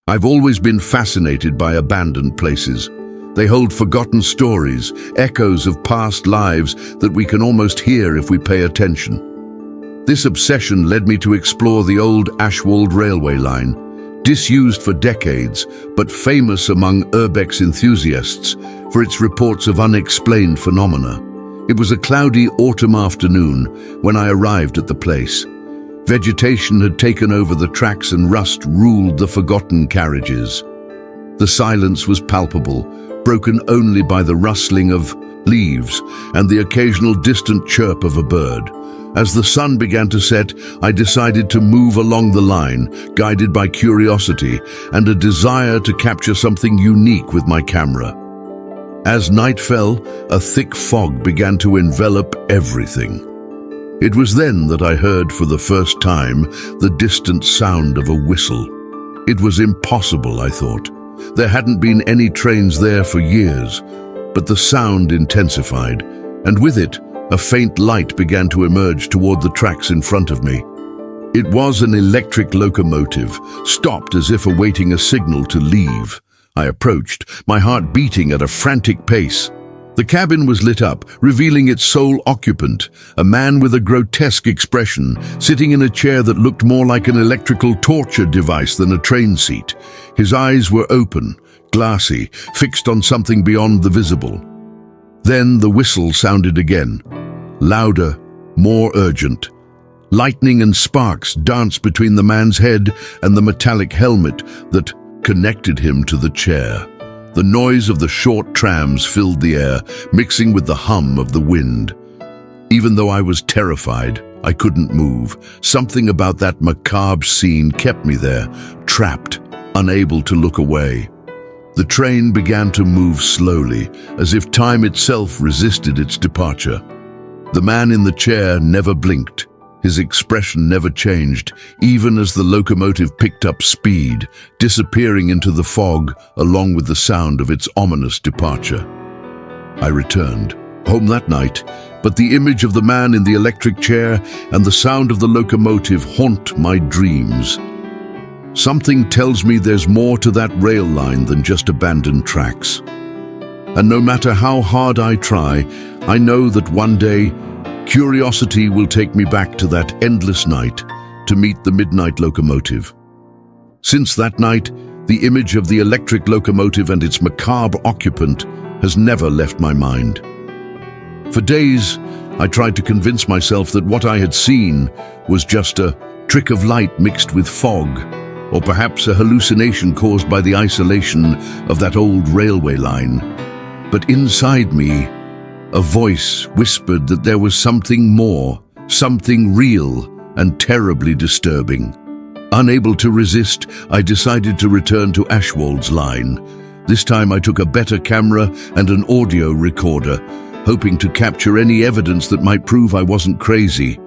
I've always been fascinated by abandoned places. They hold forgotten stories, echoes of past lives that we can almost hear if we pay attention. This obsession led me to explore the old Ashwald railway line, disused for decades, but famous among urbex enthusiasts for its reports of unexplained phenomena. It was a cloudy autumn afternoon when I arrived at the place. Vegetation had taken over the tracks and rust ruled the forgotten carriages. The silence was palpable, broken only by the rustling of leaves and the occasional distant chirp of a bird. As the sun began to set, I decided to move along the line, guided by curiosity and a desire to capture something unique with my camera. As night fell, a thick fog began to envelop everything. It was then that I heard for the first time the distant sound of a whistle. It was impossible, I thought. There hadn't been any trains there for years, but the sound intensified, and with it, a faint light began to emerge toward the tracks in front of me. It was an electric locomotive, stopped as if awaiting a signal to leave. I approached, my heart beating at a frantic pace. The cabin was lit up, revealing its sole occupant, a man with a grotesque expression, sitting in a chair that looked more like an electrical torture device than a train seat. His eyes were open, glassy, fixed on something beyond the visible. Then the whistle sounded again, louder, more urgent. Lightning and sparks danced between the man's head and the metallic helmet that connected him to the chair. The noise of the short trams filled the air, mixing with the hum of the wind. Even though I was terrified, I couldn't move. Something about that macabre scene kept me there, trapped, unable to look away. The train began to move slowly, as if time itself resisted its departure. The man in the chair never blinked. His expression never changed, even as the locomotive picked up speed, disappearing into the fog along with the sound of its ominous departure. I returned, home that night, but the image of the man in the electric chair and the sound of the locomotive haunt my dreams. Something tells me there's more to that rail line than just abandoned tracks. And no matter how hard I try, I know that one day, curiosity will take me back to that endless night to meet the midnight locomotive. Since that night, the image of the electric locomotive and its macabre occupant has never left my mind. For days, I tried to convince myself that what I had seen was just a trick of light mixed with fog, or perhaps a hallucination caused by the isolation of that old railway line. But inside me, a voice whispered that there was something more, something real and terribly disturbing. Unable to resist, I decided to return to Ashwald's line. This time I took a better camera and an audio recorder, hoping to capture any evidence that might prove I wasn't crazy.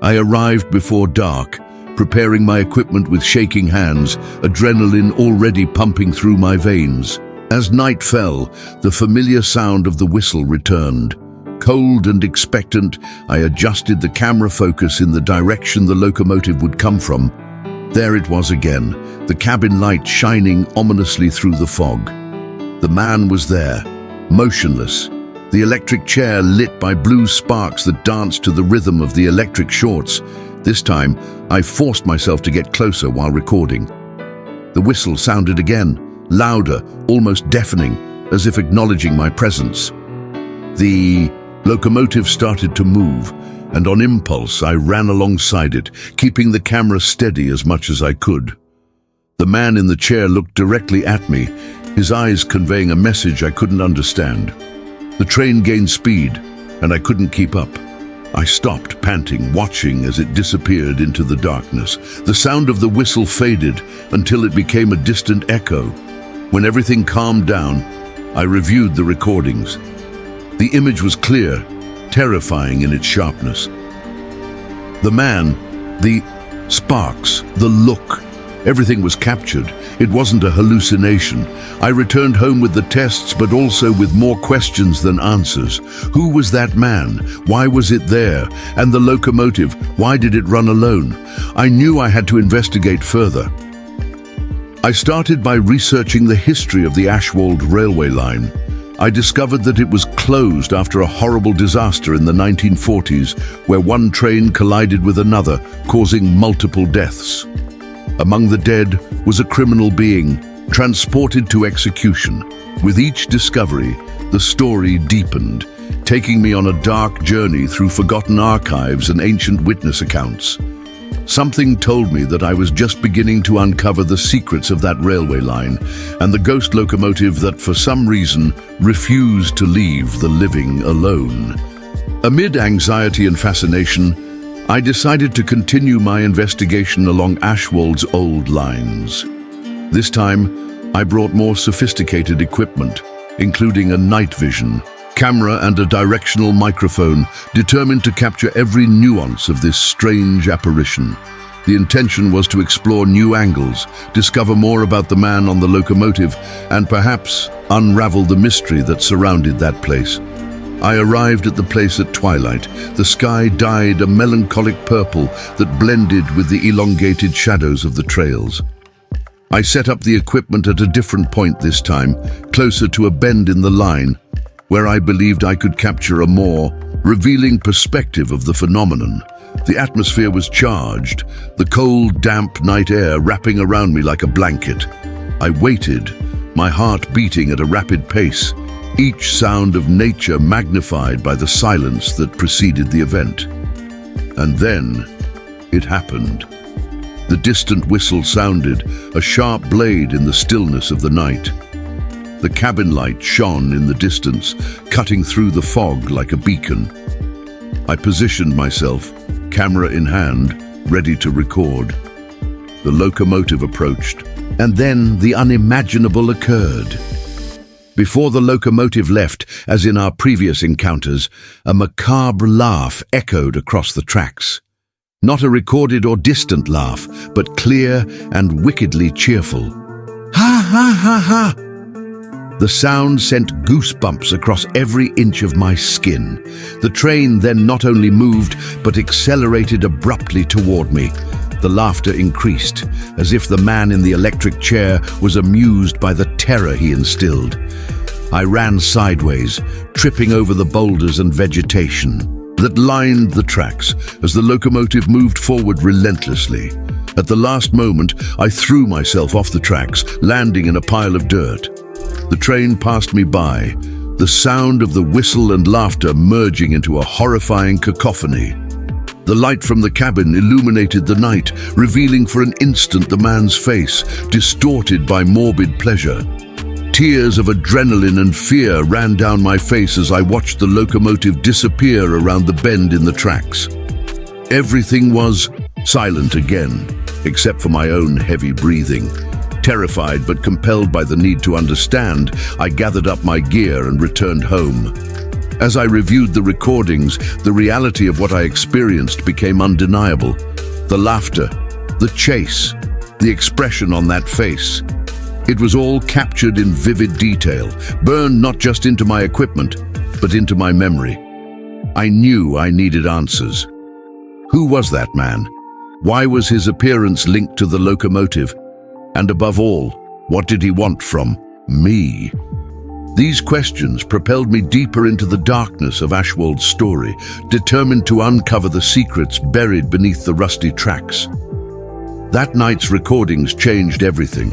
I arrived before dark, preparing my equipment with shaking hands, adrenaline already pumping through my veins. As night fell, the familiar sound of the whistle returned. Cold and expectant, I adjusted the camera focus in the direction the locomotive would come from. There it was again, the cabin light shining ominously through the fog. The man was there, motionless, the electric chair lit by blue sparks that danced to the rhythm of the electric shorts. This time, I forced myself to get closer while recording. The whistle sounded again, louder, almost deafening, as if acknowledging my presence. The locomotive started to move, and on impulse I ran alongside it, keeping the camera steady as much as I could. The man in the chair looked directly at me, his eyes conveying a message I couldn't understand. The train gained speed, and I couldn't keep up. I stopped, panting, watching as it disappeared into the darkness. The sound of the whistle faded until it became a distant echo. When everything calmed down, I reviewed the recordings. The image was clear, terrifying in its sharpness. The man, the sparks, the look, everything was captured. It wasn't a hallucination. I returned home with the tests, but also with more questions than answers. Who was that man? Why was it there? And the locomotive, why did it run alone? I knew I had to investigate further. I started by researching the history of the Ashwald railway line. I discovered that it was closed after a horrible disaster in the 1940s, where one train collided with another, causing multiple deaths. Among the dead was a criminal being, transported to execution. With each discovery, the story deepened, taking me on a dark journey through forgotten archives and ancient witness accounts. Something told me that I was just beginning to uncover the secrets of that railway line and the ghost locomotive that, for some reason, refused to leave the living alone. Amid anxiety and fascination, I decided to continue my investigation along Ashwald's old lines. This time, I brought more sophisticated equipment, including a night vision, camera and a directional microphone, determined to capture every nuance of this strange apparition. The intention was to explore new angles, discover more about the man on the locomotive, and perhaps unravel the mystery that surrounded that place. I arrived at the place at twilight. The sky dyed a melancholic purple that blended with the elongated shadows of the trails. I set up the equipment at a different point this time, closer to a bend in the line, where I believed I could capture a more revealing perspective of the phenomenon. The atmosphere was charged, the cold, damp night air wrapping around me like a blanket. I waited, my heart beating at a rapid pace, each sound of nature magnified by the silence that preceded the event. And then, it happened. The distant whistle sounded, a sharp blade in the stillness of the night. The cabin light shone in the distance, cutting through the fog like a beacon. I positioned myself, camera in hand, ready to record. The locomotive approached, and then the unimaginable occurred. Before the locomotive left, as in our previous encounters, a macabre laugh echoed across the tracks. Not a recorded or distant laugh, but clear and wickedly cheerful. Ha ha ha ha! The sound sent goosebumps across every inch of my skin. The train then not only moved, but accelerated abruptly toward me. The laughter increased, as if the man in the electric chair was amused by the terror he instilled. I ran sideways, tripping over the boulders and vegetation that lined the tracks as the locomotive moved forward relentlessly. At the last moment, I threw myself off the tracks, landing in a pile of dirt. The train passed me by, the sound of the whistle and laughter merging into a horrifying cacophony. The light from the cabin illuminated the night, revealing for an instant the man's face, distorted by morbid pleasure. Tears of adrenaline and fear ran down my face as I watched the locomotive disappear around the bend in the tracks. Everything was silent again, except for my own heavy breathing. Terrified but compelled by the need to understand, I gathered up my gear and returned home. As I reviewed the recordings, the reality of what I experienced became undeniable. The laughter, the chase, the expression on that face. It was all captured in vivid detail, burned not just into my equipment, but into my memory. I knew I needed answers. Who was that man? Why was his appearance linked to the locomotive? And above all, what did he want from me? These questions propelled me deeper into the darkness of Ashwald's story, determined to uncover the secrets buried beneath the rusty tracks. That night's recordings changed everything.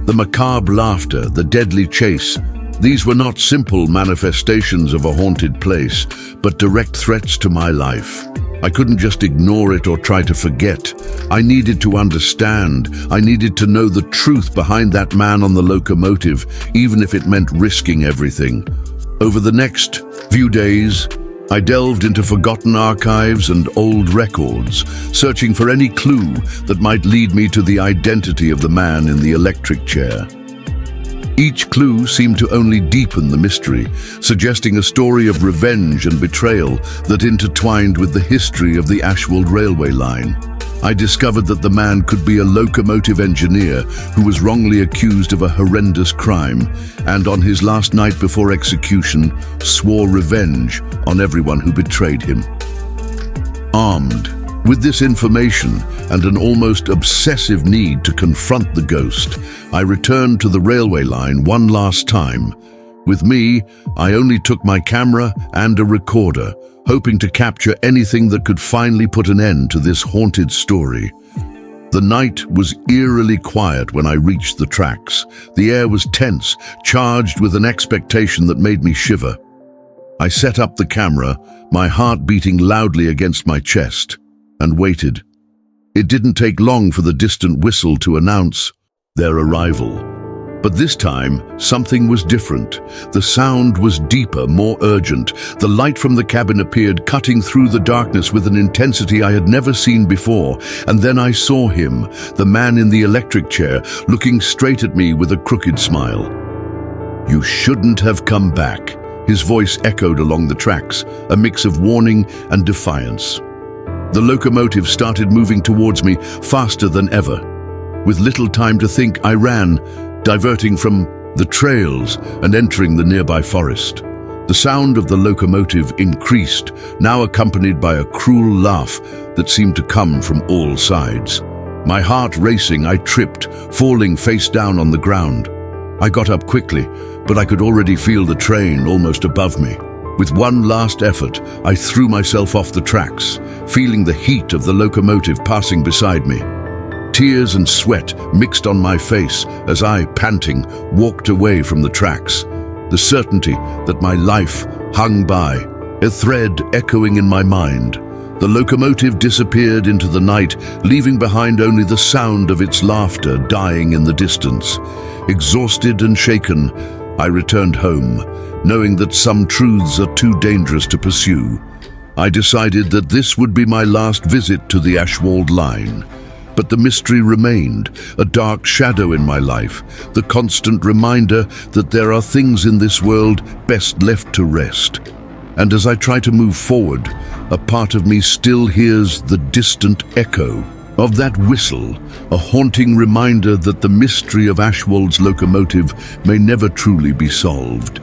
The macabre laughter, the deadly chase, these were not simple manifestations of a haunted place, but direct threats to my life. I couldn't just ignore it or try to forget. I needed to understand. I needed to know the truth behind that man on the locomotive, even if it meant risking everything. Over the next few days, I delved into forgotten archives and old records, searching for any clue that might lead me to the identity of the man in the electric chair. Each clue seemed to only deepen the mystery, suggesting a story of revenge and betrayal that intertwined with the history of the Ashwald railway line. I discovered that the man could be a locomotive engineer who was wrongly accused of a horrendous crime, and on his last night before execution, swore revenge on everyone who betrayed him. Armed, With this information and an almost obsessive need to confront the ghost, I returned to the railway line one last time. With me, I only took my camera and a recorder, hoping to capture anything that could finally put an end to this haunted story. The night was eerily quiet when I reached the tracks. The air was tense, charged with an expectation that made me shiver. I set up the camera, my heart beating loudly against my chest, and waited. It didn't take long for the distant whistle to announce their arrival. But this time, something was different. The sound was deeper, more urgent. The light from the cabin appeared, cutting through the darkness with an intensity I had never seen before. And then I saw him, the man in the electric chair, looking straight at me with a crooked smile. "You shouldn't have come back." His voice echoed along the tracks, a mix of warning and defiance. The locomotive started moving towards me faster than ever. With little time to think, I ran, diverting from the trails and entering the nearby forest. The sound of the locomotive increased, now accompanied by a cruel laugh that seemed to come from all sides. My heart racing, I tripped, falling face down on the ground. I got up quickly, but I could already feel the train almost above me. With one last effort, I threw myself off the tracks, feeling the heat of the locomotive passing beside me. Tears and sweat mixed on my face as I, panting, walked away from the tracks. The certainty that my life hung by, a thread echoing in my mind. The locomotive disappeared into the night, leaving behind only the sound of its laughter dying in the distance. Exhausted and shaken, I returned home, knowing that some truths are too dangerous to pursue. I decided that this would be my last visit to the Ashwald line. But the mystery remained, a dark shadow in my life, the constant reminder that there are things in this world best left to rest. And as I try to move forward, a part of me still hears the distant echo of that whistle, a haunting reminder that the mystery of Ashwald's locomotive may never truly be solved.